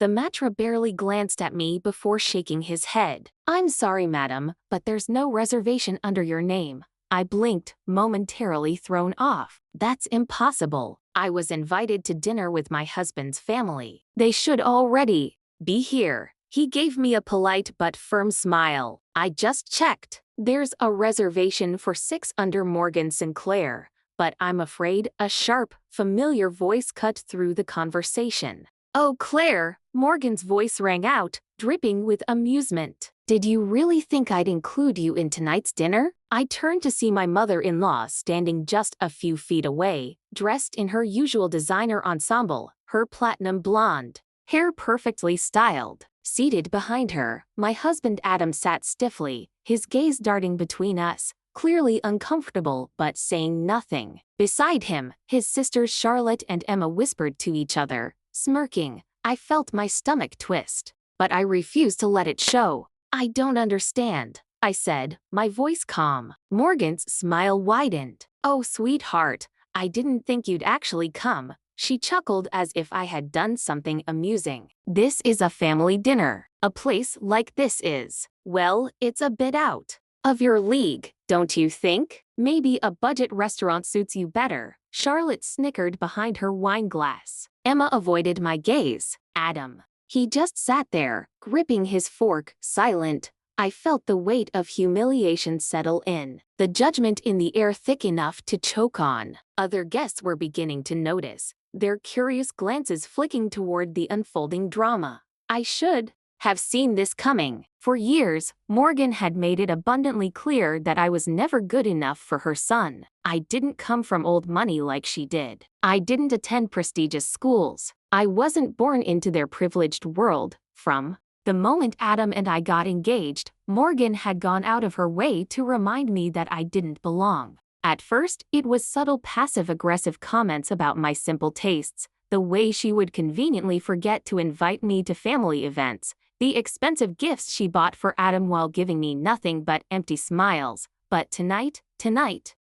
The matra barely glanced at me before shaking his head. "I'm sorry, madam, but there's no reservation under your name." I blinked, momentarily thrown off. "That's impossible. I was invited to dinner with my husband's family. They should already be here." He gave me a polite but firm smile. "I just checked. There's a reservation for 6 under Morgan Sinclair." But I'm afraid a sharp, familiar voice cut through the conversation. "Oh, Claire," Morgan's voice rang out, dripping with amusement. "Did you really think I'd include you in tonight's dinner?" I turned to see my mother-in-law standing just a few feet away, dressed in her usual designer ensemble, her platinum blonde hair perfectly styled. Seated behind her, my husband Adam sat stiffly, his gaze darting between us, clearly uncomfortable but saying nothing. Beside him, his sisters Charlotte and Emma whispered to each other, smirking. I felt my stomach twist, but I refused to let it show. "I don't understand," I said, my voice calm. Morgan's smile widened. "Oh, sweetheart, I didn't think you'd actually come." She chuckled as if I had done something amusing. "This is a family dinner. A place like this is, well, it's a bit out of your league, don't you think? Maybe a budget restaurant suits you better." Charlotte snickered behind her wine glass. Emma avoided my gaze. Adam. He just sat there, gripping his fork, silent. I felt the weight of humiliation settle in, the judgment in the air thick enough to choke on. Other guests were beginning to notice, their curious glances flicking toward the unfolding drama. I should have seen this coming. For years, Morgan had made it abundantly clear that I was never good enough for her son. I didn't come from old money like she did. I didn't attend prestigious schools. I wasn't born into their privileged world. From the moment Adam and I got engaged, Morgan had gone out of her way to remind me that I didn't belong. At first, it was subtle passive-aggressive comments about my simple tastes, the way she would conveniently forget to invite me to family events, the expensive gifts she bought for Adam while giving me nothing but empty smiles. But tonight,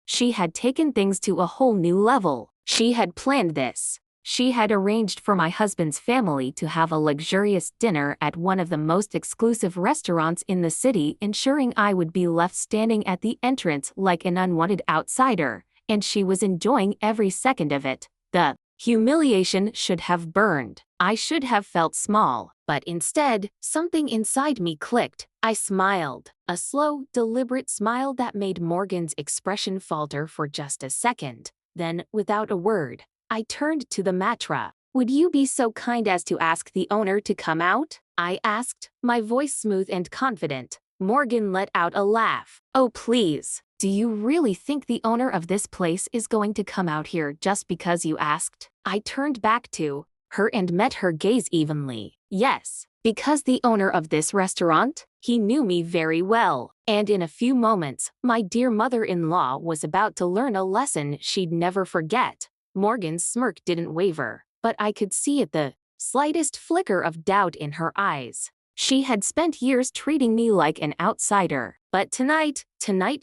she had taken things to a whole new level. She had planned this. She had arranged for my husband's family to have a luxurious dinner at one of the most exclusive restaurants in the city, ensuring I would be left standing at the entrance like an unwanted outsider, and she was enjoying every second of it. The humiliation should have burned. I should have felt small, but instead, something inside me clicked. I smiled, a slow, deliberate smile that made Morgan's expression falter for just a second. Then, without a word, I turned to the matra. "Would you be so kind as to ask the owner to come out?" I asked, my voice smooth and confident. Morgan let out a laugh. "Oh, please. Do you really think the owner of this place is going to come out here just because you asked?" I turned back to her and met her gaze evenly. "Yes, because the owner of this restaurant, he knew me very well, and in a few moments, my dear mother-in-law was about to learn a lesson she'd never forget." Morgan's smirk didn't waver, but I could see at the slightest flicker of doubt in her eyes. She had spent years treating me like an outsider, but tonight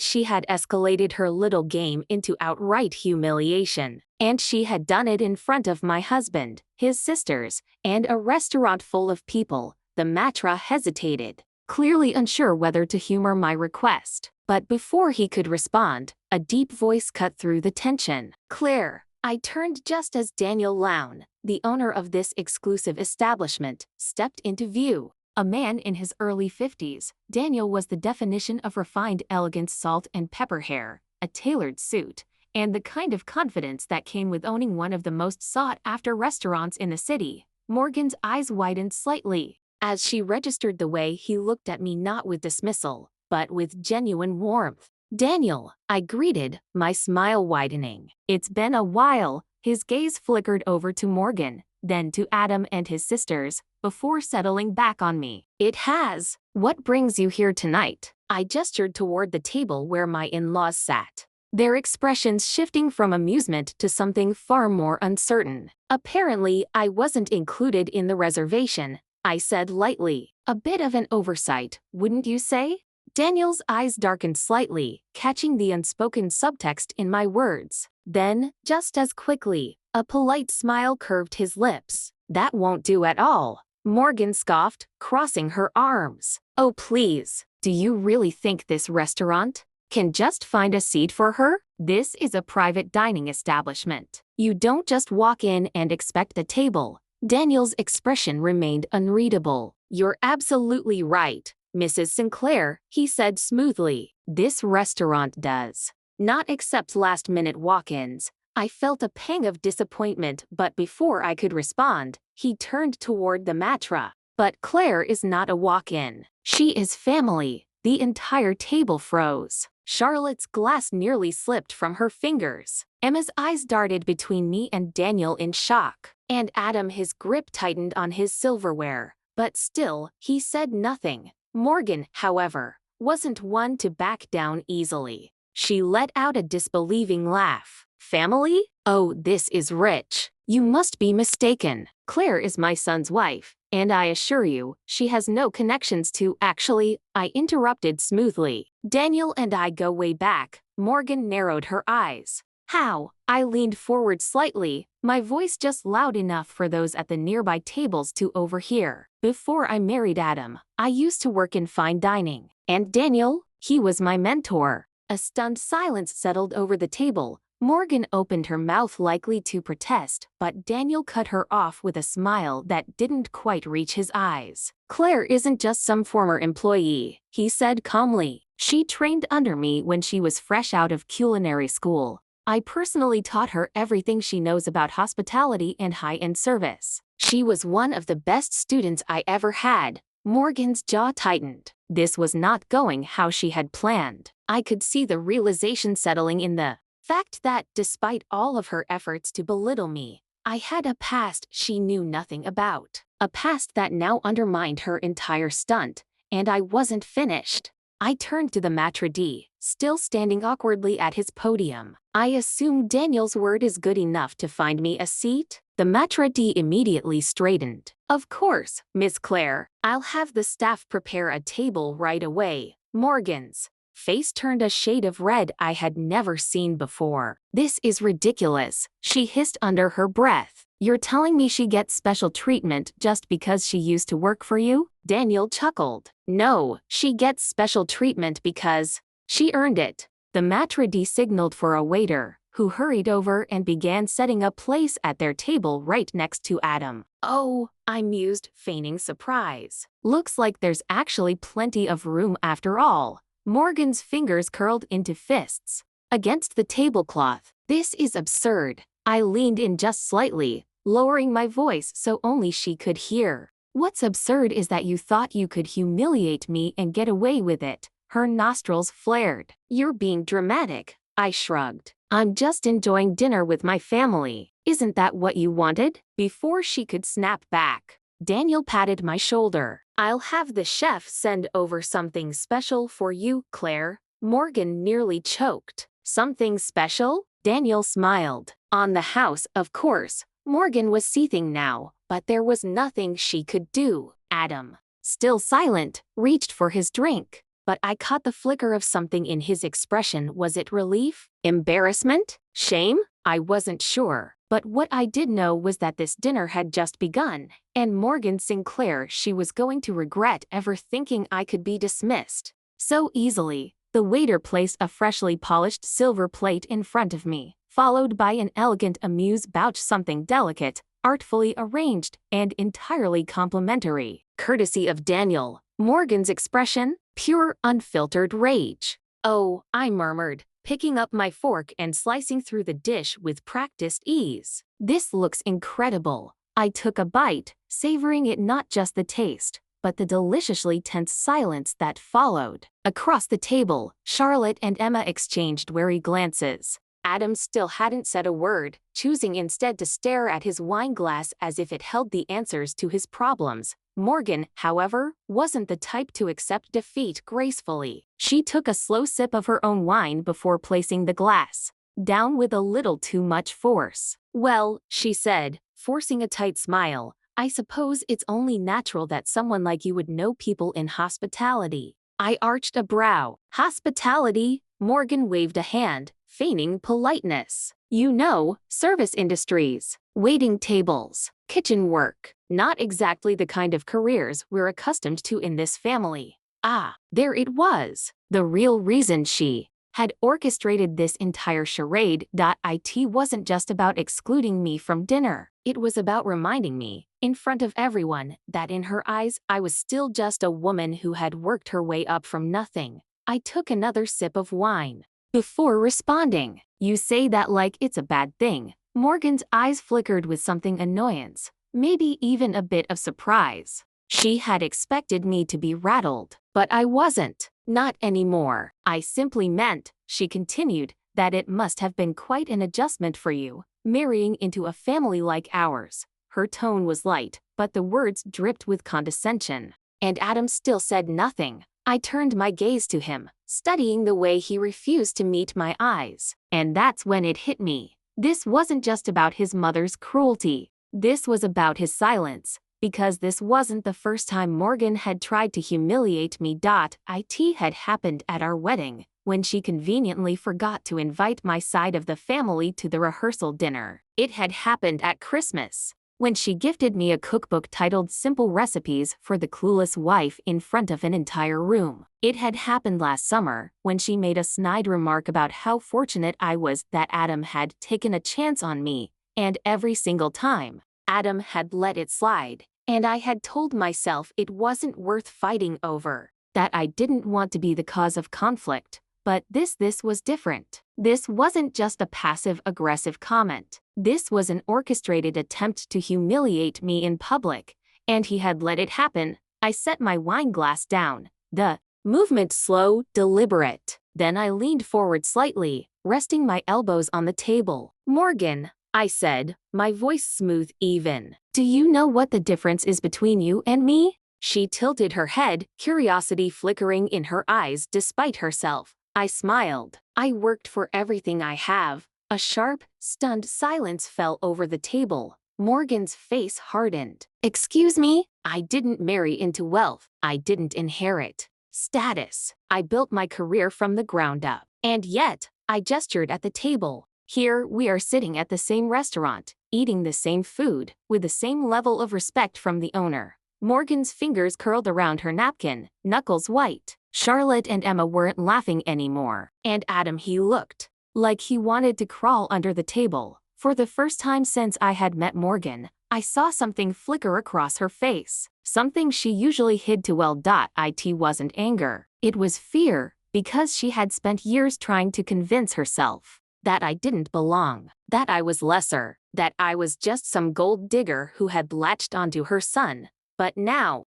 she had escalated her little game into outright humiliation. And she had done it in front of my husband, his sisters, and a restaurant full of people. The matra hesitated, clearly unsure whether to humor my request. But before he could respond, a deep voice cut through the tension. "Claire." I turned just as Daniel Lown, the owner of this exclusive establishment, stepped into view. A man in his early 50s, Daniel was the definition of refined elegance, salt and pepper hair, a tailored suit, and the kind of confidence that came with owning one of the most sought-after restaurants in the city. Morgan's eyes widened slightly as she registered the way he looked at me, not with dismissal, but with genuine warmth. "Daniel," I greeted, my smile widening. "It's been a while." His gaze flickered over to Morgan, then to Adam and his sisters, before settling back on me. "It has. What brings you here tonight?" I gestured toward the table where my in-laws sat, their expressions shifting from amusement to something far more uncertain. "Apparently, I wasn't included in the reservation," I said lightly. "A bit of an oversight, wouldn't you say?" Daniel's eyes darkened slightly, catching the unspoken subtext in my words. Then, just as quickly, a polite smile curved his lips. "That won't do at all. Morgan scoffed, crossing her arms. Oh please, do you really think this restaurant can just find a seat for her? This is a private dining establishment. You don't just walk in and expect a table. Daniel's expression remained unreadable. You're absolutely right, Mrs. Sinclair, he said smoothly. This restaurant does not accept last-minute walk-ins. I felt a pang of disappointment, but before I could respond, he turned toward the maitre. But Claire is not a walk-in. She is family. The entire table froze. Charlotte's glass nearly slipped from her fingers. Emma's eyes darted between me and Daniel in shock. And Adam, his grip tightened on his silverware. But still, he said nothing. Morgan, however, wasn't one to back down easily. She let out a disbelieving laugh. Family? Oh, this is rich. You must be mistaken. Claire is my son's wife, and I assure you, she has no connections to. Actually, I interrupted smoothly. Daniel and I go way back. Morgan narrowed her eyes. How? I leaned forward slightly, my voice just loud enough for those at the nearby tables to overhear. Before I married Adam, I used to work in fine dining. And Daniel? He was my mentor. A stunned silence settled over the table. Morgan opened her mouth likely to protest, but Daniel cut her off with a smile that didn't quite reach his eyes. Claire isn't just some former employee, he said calmly. She trained under me when she was fresh out of culinary school. I personally taught her everything she knows about hospitality and high-end service. She was one of the best students I ever had. Morgan's jaw tightened. This was not going how she had planned. I could see the realization settling in the fact that, despite all of her efforts to belittle me, I had a past she knew nothing about. A past that now undermined her entire stunt, and I wasn't finished. I turned to the maitre d', still standing awkwardly at his podium. I assume Daniel's word is good enough to find me a seat? The maitre d' immediately straightened. Of course, Miss Claire. I'll have the staff prepare a table right away. Morgan's face turned a shade of red I had never seen before. This is ridiculous, she hissed under her breath. You're telling me she gets special treatment just because she used to work for you? Daniel chuckled. No, she gets special treatment because she earned it. The maitre d' signaled for a waiter, who hurried over and began setting a place at their table right next to Adam. Oh, I mused, feigning surprise. Looks like there's actually plenty of room after all. Morgan's fingers curled into fists against the tablecloth. This is absurd. I leaned in just slightly, lowering my voice so only she could hear. What's absurd is that you thought you could humiliate me and get away with it. Her nostrils flared. You're being dramatic. I shrugged. I'm just enjoying dinner with my family. Isn't that what you wanted? Before she could snap back, Daniel patted my shoulder. I'll have the chef send over something special for you, Claire. Morgan nearly choked. Something special? Daniel smiled. On the house, of course. Morgan was seething now, but there was nothing she could do. Adam, still silent, reached for his drink. But I caught the flicker of something in his expression. Was it relief? Embarrassment? Shame? I wasn't sure. But what I did know was that this dinner had just begun, and Morgan Sinclair, she was going to regret ever thinking I could be dismissed so easily. The waiter placed a freshly polished silver plate in front of me, followed by an elegant amuse-bouche, something delicate, artfully arranged, and entirely complimentary, courtesy of Daniel. Morgan's expression? Pure, unfiltered rage. Oh, I murmured, picking up my fork and slicing through the dish with practiced ease. This looks incredible. I took a bite, savoring it, not just the taste, but the deliciously tense silence that followed. Across the table, Charlotte and Emma exchanged wary glances. Adam still hadn't said a word, choosing instead to stare at his wine glass as if it held the answers to his problems. Morgan, however, wasn't the type to accept defeat gracefully. She took a slow sip of her own wine before placing the glass down with a little too much force. Well, she said, forcing a tight smile, I suppose it's only natural that someone like you would know people in hospitality. I arched a brow. Hospitality? Morgan waved a hand, feigning politeness. You know, service industries, waiting tables, kitchen work. Not exactly the kind of careers we're accustomed to in this family. Ah, there it was. The real reason she had orchestrated this entire charade. It wasn't just about excluding me from dinner. It was about reminding me, in front of everyone, that in her eyes, I was still just a woman who had worked her way up from nothing. I took another sip of wine before responding. You say that like it's a bad thing. Morgan's eyes flickered with something annoyance, maybe even a bit of surprise. She had expected me to be rattled, but I wasn't. Not anymore. I simply meant, she continued, that it must have been quite an adjustment for you, marrying into a family like ours. Her tone was light, but the words dripped with condescension. And Adam still said nothing. I turned my gaze to him, studying the way he refused to meet my eyes. And that's when it hit me. This wasn't just about his mother's cruelty. This was about his silence. Because this wasn't the first time Morgan had tried to humiliate me. It had happened at our wedding, when she conveniently forgot to invite my side of the family to the rehearsal dinner. It had happened at Christmas, when she gifted me a cookbook titled Simple Recipes for the Clueless Wife in front of an entire room. It had happened last summer, when she made a snide remark about how fortunate I was that Adam had taken a chance on me, and every single time, Adam had let it slide, and I had told myself it wasn't worth fighting over, that I didn't want to be the cause of conflict. But this was different. This wasn't just a passive-aggressive comment. This was an orchestrated attempt to humiliate me in public, and he had let it happen. I set my wine glass down, the movement slow, deliberate. Then I leaned forward slightly, resting my elbows on the table. Morgan, I said, my voice smooth, even. Do you know what the difference is between you and me? She tilted her head, curiosity flickering in her eyes despite herself. I smiled. I worked for everything I have. A sharp, stunned silence fell over the table. Morgan's face hardened. Excuse me? I didn't marry into wealth. I didn't inherit status. I built my career from the ground up. And yet, I gestured at the table. Here, we are sitting at the same restaurant, eating the same food, with the same level of respect from the owner. Morgan's fingers curled around her napkin, knuckles white. Charlotte and Emma weren't laughing anymore. And Adam, he looked like he wanted to crawl under the table. For the first time since I had met Morgan, I saw something flicker across her face. Something she usually hid too well. It wasn't anger. It was fear, because she had spent years trying to convince herself that I didn't belong, that I was lesser, that I was just some gold digger who had latched onto her son. But now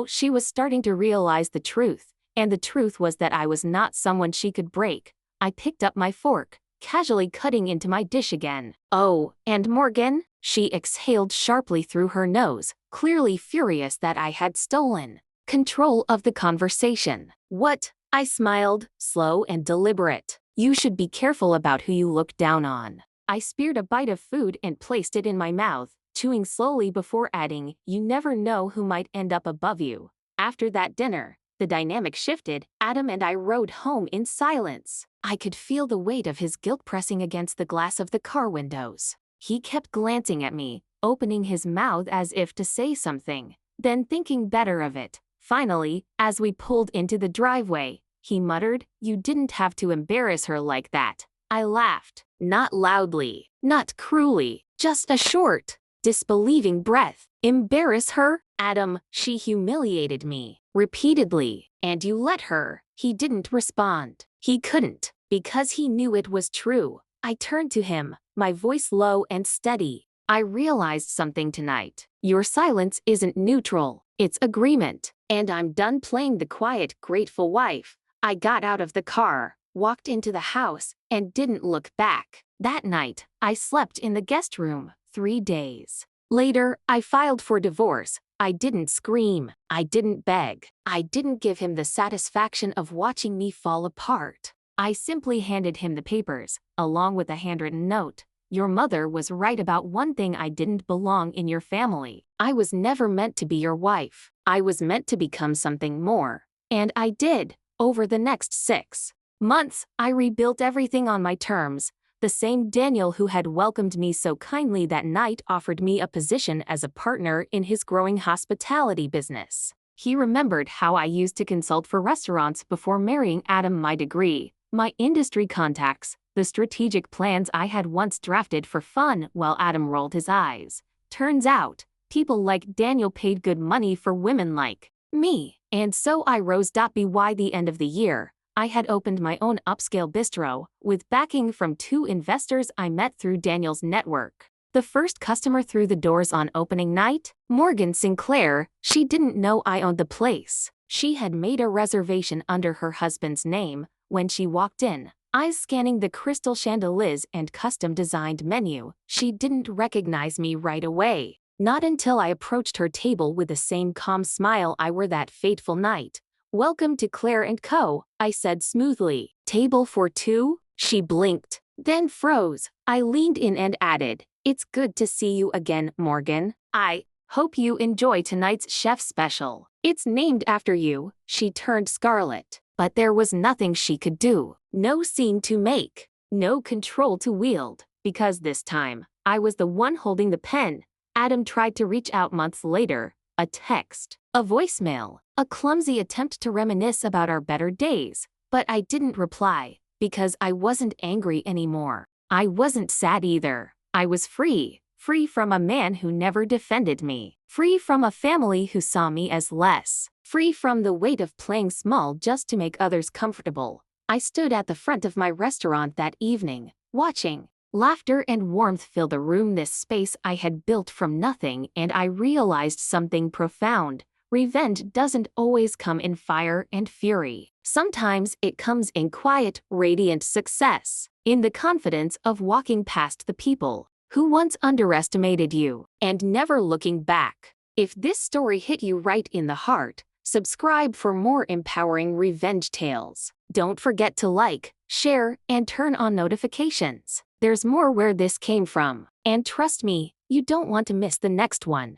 she was starting to realize the truth, and the truth was that I was not someone she could break. I picked up my fork, casually cutting into my dish again. Oh, and Morgan? She exhaled sharply through her nose, clearly furious that I had stolen control of the conversation. What? I smiled, slow and deliberate. You should be careful about who you look down on. I speared a bite of food and placed it in my mouth, chewing slowly before adding, you never know who might end up above you. After that dinner, the dynamic shifted. Adam and I rode home in silence. I could feel the weight of his guilt pressing against the glass of the car windows. He kept glancing at me, opening his mouth as if to say something, then thinking better of it. Finally, as we pulled into the driveway, he muttered, you didn't have to embarrass her like that. I laughed. Not loudly, not cruelly, just a short, disbelieving breath. Embarrass her? Adam, she humiliated me. Repeatedly. And you let her. He didn't respond. He couldn't, because he knew it was true. I turned to him, my voice low and steady. I realized something tonight. Your silence isn't neutral. It's agreement. And I'm done playing the quiet, grateful wife. I got out of the car, walked into the house, and didn't look back. That night, I slept in the guest room 3 days. Later, I filed for divorce. I didn't scream. I didn't beg. I didn't give him the satisfaction of watching me fall apart. I simply handed him the papers, along with a handwritten note. Your mother was right about one thing. I didn't belong in your family. I was never meant to be your wife. I was meant to become something more. And I did. Over the next 6 months, I rebuilt everything on my terms. The same Daniel who had welcomed me so kindly that night offered me a position as a partner in his growing hospitality business. He remembered how I used to consult for restaurants before marrying Adam, my degree, my industry contacts, the strategic plans I had once drafted for fun while Adam rolled his eyes. Turns out, people like Daniel paid good money for women like me. And so I rose. By the end of the year, I had opened my own upscale bistro, with backing from 2 investors I met through Daniel's network. The first customer through the doors on opening night? Morgan Sinclair. She didn't know I owned the place. She had made a reservation under her husband's name. When she walked in, eyes scanning the crystal chandeliers and custom-designed menu, she didn't recognize me right away. Not until I approached her table with the same calm smile I wore that fateful night. "Welcome to Claire & Co.," I said smoothly. "Table for 2? She blinked, then froze. I leaned in and added, "It's good to see you again, Morgan. I hope you enjoy tonight's chef special. It's named after you." She turned scarlet, but there was nothing she could do. No scene to make, no control to wield, because this time, I was the one holding the pen. Adam tried to reach out months later, a text, a voicemail, a clumsy attempt to reminisce about our better days, but I didn't reply, because I wasn't angry anymore. I wasn't sad either. I was free from a man who never defended me, free from a family who saw me as less, free from the weight of playing small just to make others comfortable. I stood at the front of my restaurant that evening, watching. Laughter and warmth filled the room, this space I had built from nothing, and I realized something profound. Revenge doesn't always come in fire and fury. Sometimes it comes in quiet, radiant success, in the confidence of walking past the people who once underestimated you, and never looking back. If this story hit you right in the heart, subscribe for more empowering revenge tales. Don't forget to like, share, and turn on notifications. There's more where this came from, and trust me, you don't want to miss the next one.